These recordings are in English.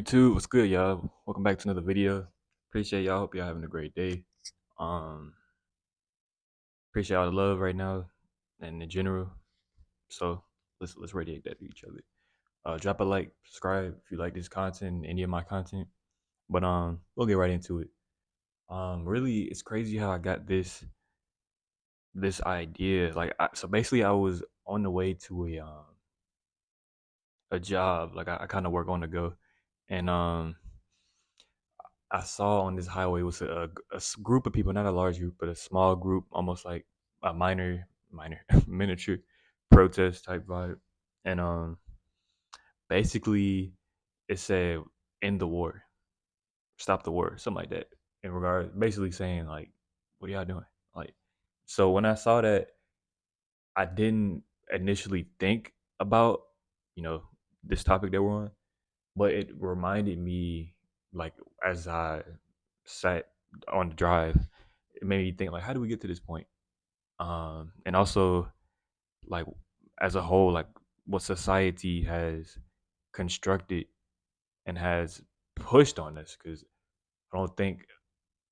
YouTube, what's good, y'all? Welcome back to another video. Appreciate y'all. Hope y'all having a great day. Um, Appreciate all the love right now and in general. So let's radiate that to each other. Drop a like, subscribe if you like this content, any of my content. But we'll get right into it. Really, it's crazy how I got this idea. So basically, I was on the way to a job. Like I kind of work on the go, and I saw on this highway was group of people, not a large group, but a small group, almost like a minor miniature protest type vibe. And basically it said end the war, stop the war, something like that. In regard, basically saying like, what are y'all doing? Like, so when I saw that, I didn't initially think about you know this topic that we're on, but it reminded me, like, as I sat on the drive, it made me think like, how do we get to this point? And also, like, as a whole, like what society has constructed and has pushed on us, because I don't think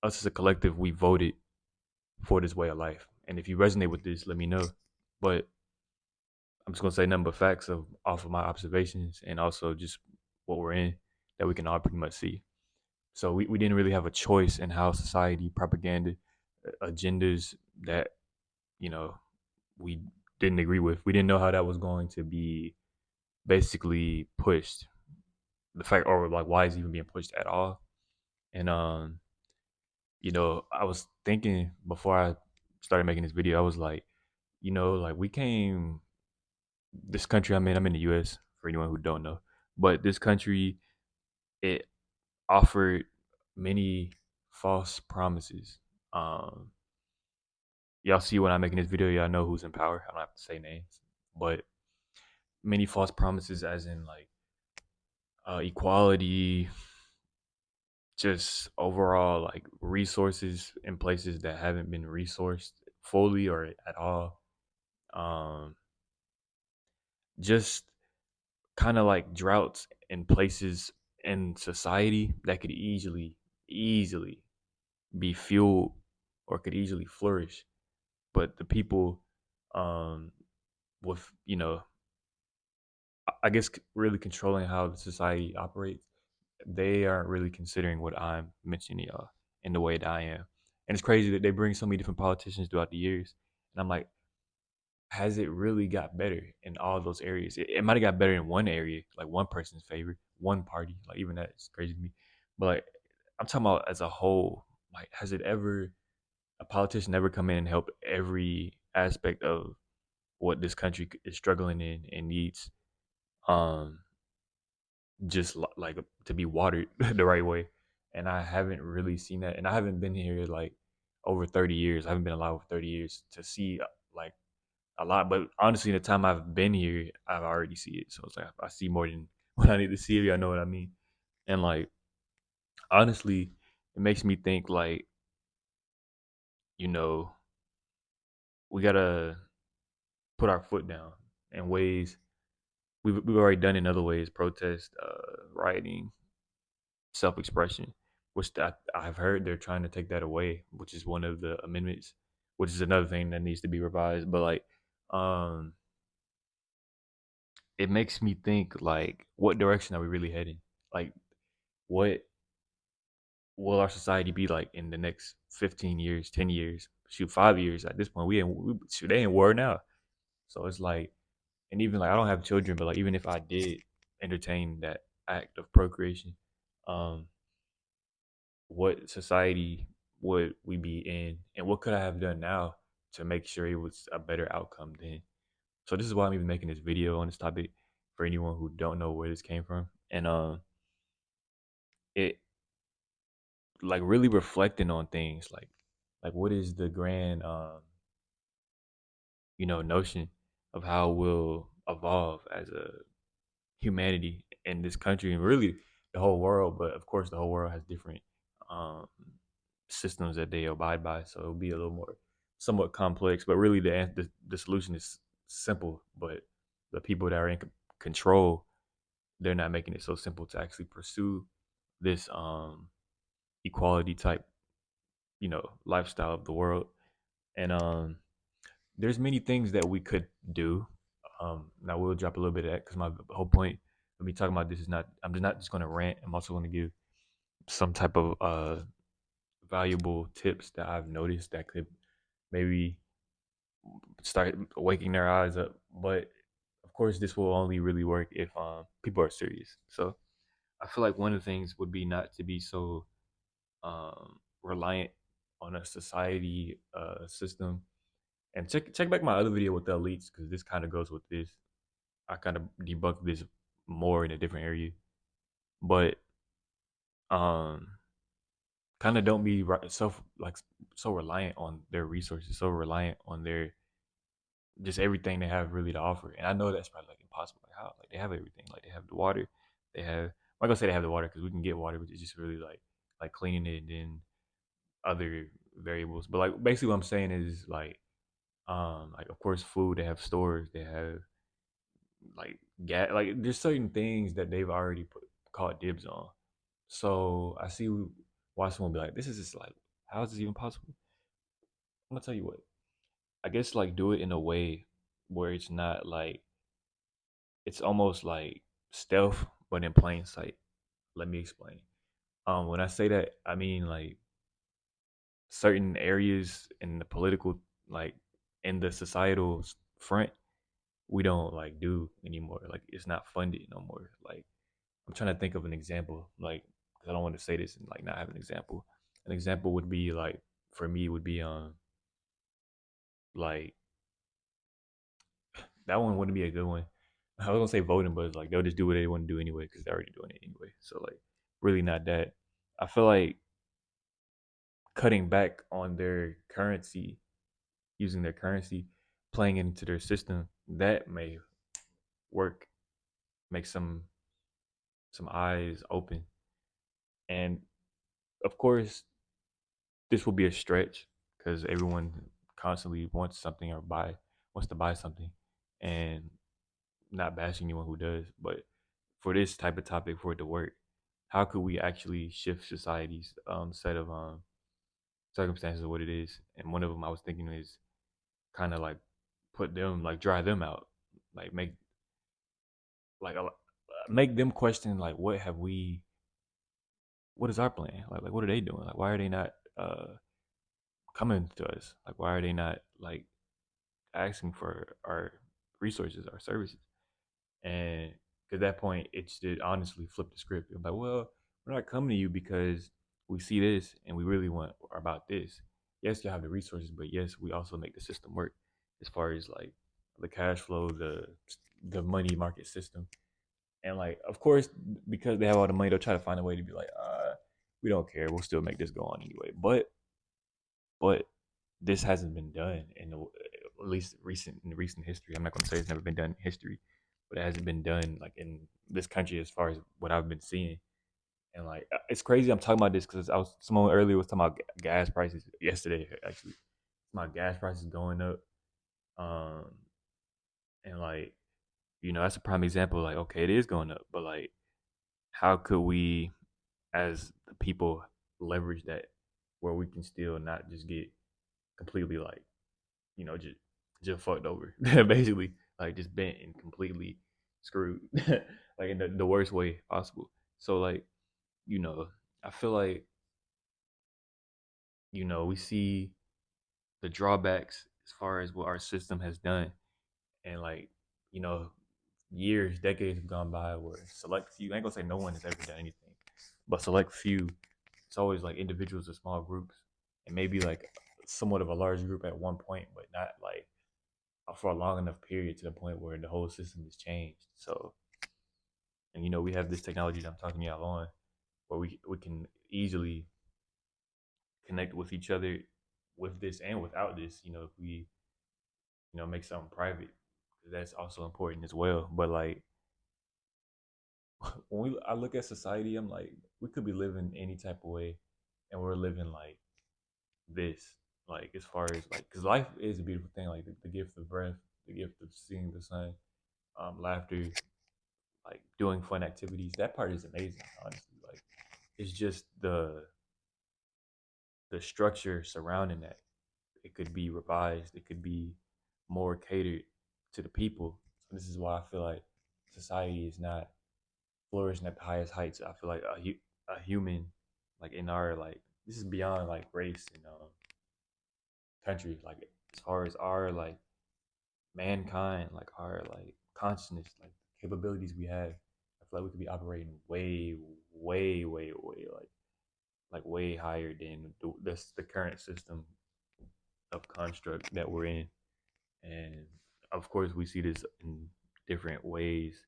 us as a collective we voted for this way of life. And if you resonate with this, let me know. But I'm just gonna say nothing but facts of off of my observations and also just what we're in that we can all pretty much see. So we didn't really have a choice in how society propaganda agendas that you know we didn't agree with. We didn't know how that was going to be basically pushed. The fact, or like, why is it even being pushed at all? And I was thinking before I started making this video, I was like, like we came this country. I'm in the U.S. for anyone who don't know, but this country, it offered many false promises. Um, y'all see when I'm making this video, y'all know who's in power. I don't have to say names, but many false promises, as in like equality, just overall like resources in places that haven't been resourced fully or at all. Um, just kind of like droughts in places in society that could easily be fueled or could easily flourish, but the people, um, with I guess really controlling how the society operates, they aren't really considering what I'm mentioning y'all in the way that I am. And it's crazy that they bring so many different politicians throughout the years. And I'm like, has it really got better in all those areas? It might have got better in one area, like one person's favor, one party. Like, even that is crazy to me. But like, I'm talking about as a whole. Like, has it ever, a politician ever come in and help every aspect of what this country is struggling in and needs? Um, just like to be watered the right way. And I haven't really seen that. And I haven't been here like over 30 years. I haven't been alive for 30 years to see like a lot. But honestly, the time I've been here, I've already see it. So it's like I see more than what I need to see. If y'all know what I mean. And like, honestly, it makes me think like, you know, we gotta put our foot down in ways we've already done in other ways: protest, rioting, self-expression, which I've heard they're trying to take that away, which is one of the amendments, which is another thing that needs to be revised. But like, um, it makes me think like, what direction are we really heading? Like, what will our society be like in the next 15 years, 10 years, shoot, 5 years? At this point, shoot, they in war now. So it's like, and even like, I don't have children, but like, even if I did entertain that act of procreation, um, what society would we be in, and what could I have done now to make sure it was a better outcome then? So this is why I'm even making this video on this topic, for anyone who don't know where this came from. And it, like, really reflecting on things like what is the grand notion of how we'll evolve as a humanity in this country, and really the whole world. But of course, the whole world has different um, systems that they abide by, so it'll be a little more somewhat complex. But really, the solution is simple. But the people that are in control they're not making it so simple to actually pursue this equality type, lifestyle of the world. And there's many things that we could do. Now we'll drop a little bit of that because my whole point of me talking about this is not, I'm just not just going to rant. I'm also going to give some type of valuable tips that I've noticed that could maybe start waking their eyes up. But of course, this will only really work if people are serious. So I feel like one of the things would be not to be so reliant on a society system. And check back my other video with the elites because this kind of goes with this. I kind of debunk this more in a different area, but um, kind of don't be so reliant on their resources, so reliant on their just everything they have really to offer. And I know that's probably like impossible. Like how? Like they have everything. Like they have the water. They have. I'm not gonna say they have the water because we can get water, but it's just really like cleaning it and then other variables. But like basically what I'm saying is like of course food. They have stores. They have like gas. Like there's certain things that they've already called dibs on. So I see why someone be like, this is just like, how is this even possible? I'm gonna tell you what. I guess like do it in a way where it's not like it's almost like stealth, but in plain sight. Let me explain. When I say that, I mean like certain areas in the political, like in the societal front, we don't like do anymore. Like it's not funded no more. Like I'm trying to think of an example, like because I don't want to say this and like not have an example. An example would be like for me would be like that one wouldn't be a good one. I was gonna say voting, but it's like they'll just do what they want to do anyway because they're already doing it anyway. So like, really not that. I feel like cutting back on their currency, using their currency, playing into their system, that may work, make some eyes open. And of course, this will be a stretch because everyone constantly wants something or wants to buy something, and not bashing anyone who does, but for this type of topic for it to work, how could we actually shift society's set of circumstances of what it is? And one of them I was thinking is kind of like put them like dry them out, like like a, make them question like what is our plan? Like what are they doing? Like why are they not coming to us? Like why are they not like asking for our resources, our services? And at that point, it should honestly flip the script. I'm like, well, we're not coming to you because we see this and we really want about this. Yes, you have the resources, but yes, we also make the system work as far as like the cash flow, the money market system. And like, of course, because they have all the money, they'll try to find a way to be like, we don't care. We'll still make this go on anyway. But this hasn't been done at least in recent history. I'm not going to say it's never been done in history, but it hasn't been done like in this country as far as what I've been seeing. And like it's crazy. I'm talking about this because I was someone earlier was talking about gas prices yesterday. Actually, my gas prices going up, um, and like that's a prime example. Like okay, it is going up, but like how could we as the people leverage that where we can still not just get completely like just fucked over, basically, like just bent and completely screwed, like in the worst way possible. So like, you know, I feel like we see the drawbacks as far as what our system has done, and like you know, years, decades have gone by where select few. I ain't gonna say no one has ever done anything, but select few. It's always like individuals or small groups, and maybe like somewhat of a large group at one point, but not like for a long enough period to the point where the whole system has changed. So, and we have this technology that I'm talking to y'all on, where we can easily connect with each other with this and without this. If we make something private, that's also important as well. But like I look at society, I'm like we could be living any type of way, and we're living like this. Like as far as like, because life is a beautiful thing. Like the gift of breath, the gift of seeing the sun, laughter, like doing fun activities. That part is amazing, honestly. Like it's just the structure surrounding that. It could be revised. It could be more catered to the people. So this is why I feel like society is not flourishing at the highest heights. I feel like a human, like in our like this is beyond like race and country. Like as far as our like mankind, like our like consciousness, like capabilities we have, I feel like we could be operating way, way like way higher than the current system of construct that we're in. And of course, we see this in different ways,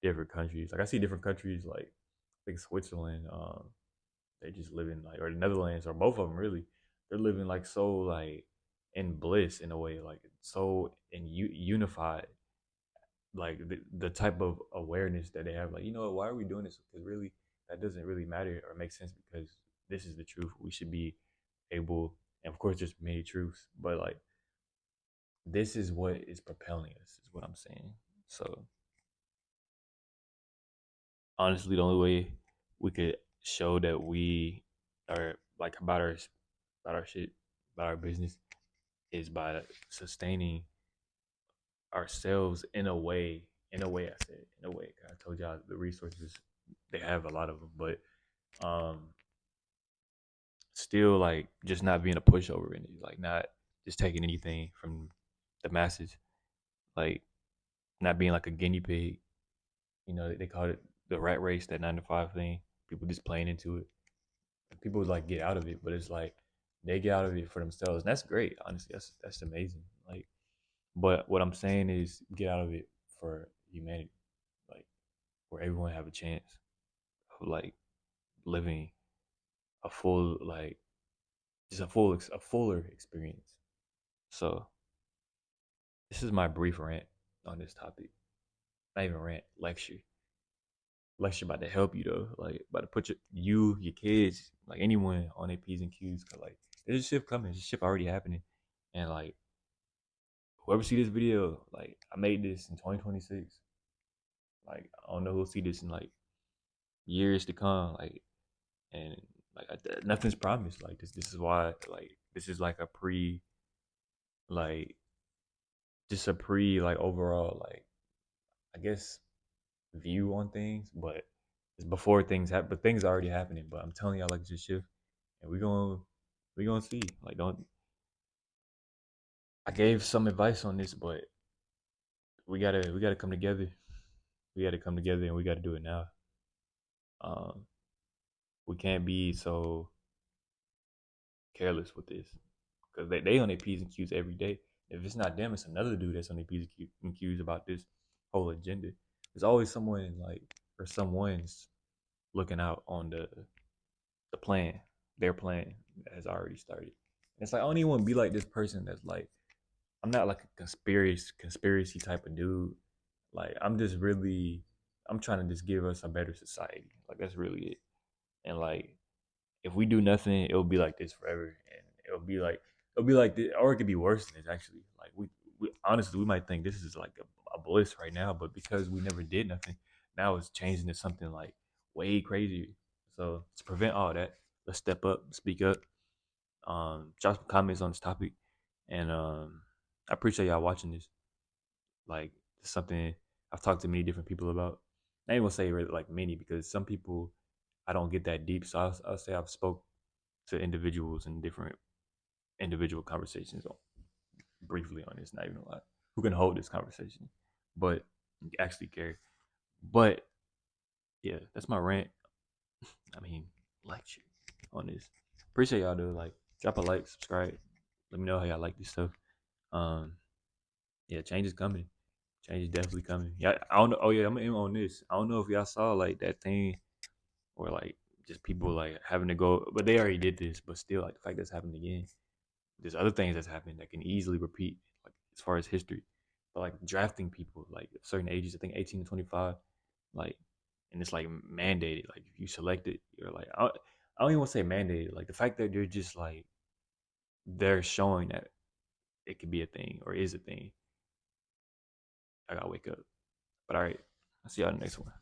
different countries. Like I see different countries, like I think Switzerland, they just live in like, or the Netherlands, or both of them really. They're living like so like in bliss in a way, like so unified. Like the type of awareness that they have, like you know what, why are we doing this? Because really, that doesn't really matter or make sense because this is the truth. We should be able, and of course, there's many truths, but like this is what is propelling us, is what I'm saying. So honestly, the only way we could show that we are like about our shit, about our business, is by sustaining ourselves in a way. In a way, I said, in a way. I told y'all the resources, they have a lot of them, but um, still like just not being a pushover in it, like not just taking anything from the masses, like not being like a guinea pig. You know, they call it the rat race, that 9 to 5 thing. People just playing into it. People like get out of it, but it's like they get out of it for themselves, and that's great. Honestly, that's amazing. Like, but what I'm saying is get out of it for humanity, like where everyone have a chance of like living a full like just a fuller experience. So this is my brief rant on this topic. Not even rant, lecture. Lecture about to help you though, like about to put your kids, like anyone on their P's and Q's. Cause like there's a shift coming, there's a shift already happening, and like whoever see this video, like I made this in 2026. Like I don't know who'll see this in like years to come. Like and like nothing's promised. Like this is why like this is like a pre like just a pre like overall like I guess view on things, but it's before things happen. But things are already happening. But I'm telling y'all, like, it's a shift, and we gonna see. Like, don't. I gave some advice on this, but we gotta come together. We gotta come together, and we gotta do it now. Um, we can't be so careless with this because they on their p's and q's every day. If it's not them, it's another dude that's on their p's and q's about this whole agenda. There's always someone like or someone's looking out on the plan, their plan has already started. And it's like I don't even want to be like this person that's like I'm not like a conspiracy type of dude. Like I'm just really I'm trying to just give us a better society. Like that's really it. And like if we do nothing, it'll be like this forever, and it'll be like this, or it could be worse than this. Actually, like we honestly we might think this is like a bliss right now, but because we never did nothing, now it's changing to something like way crazier. So to prevent all that, let's step up, speak up, drop some comments on this topic, and I appreciate y'all watching this. Like it's something I've talked to many different people about. I ain't gonna say really like many because some people I don't get that deep. So I'll say I've spoke to individuals in different individual conversations briefly on this, not even a lot, who can hold this conversation, but actually care. But yeah, that's my rant. I mean, lecture on this. Appreciate y'all though. Like, drop a like, subscribe. Let me know how y'all like this stuff. Um, yeah, change is coming. Change is definitely coming. Yeah, I don't know. Oh yeah, I'm in on this. I don't know if y'all saw like that thing or like just people like having to go, but they already did this. But still, like the fact that's happening again. There's other things that's happening that can easily repeat, like as far as history. But like drafting people, like certain ages, I think 18 to 25, like, and it's like mandated. Like if you select it, you're like, I don't even want to say mandated. Like the fact that they're just like they're showing that it could be a thing or is a thing. I gotta wake up. But all right. I'll see y'all in the next one.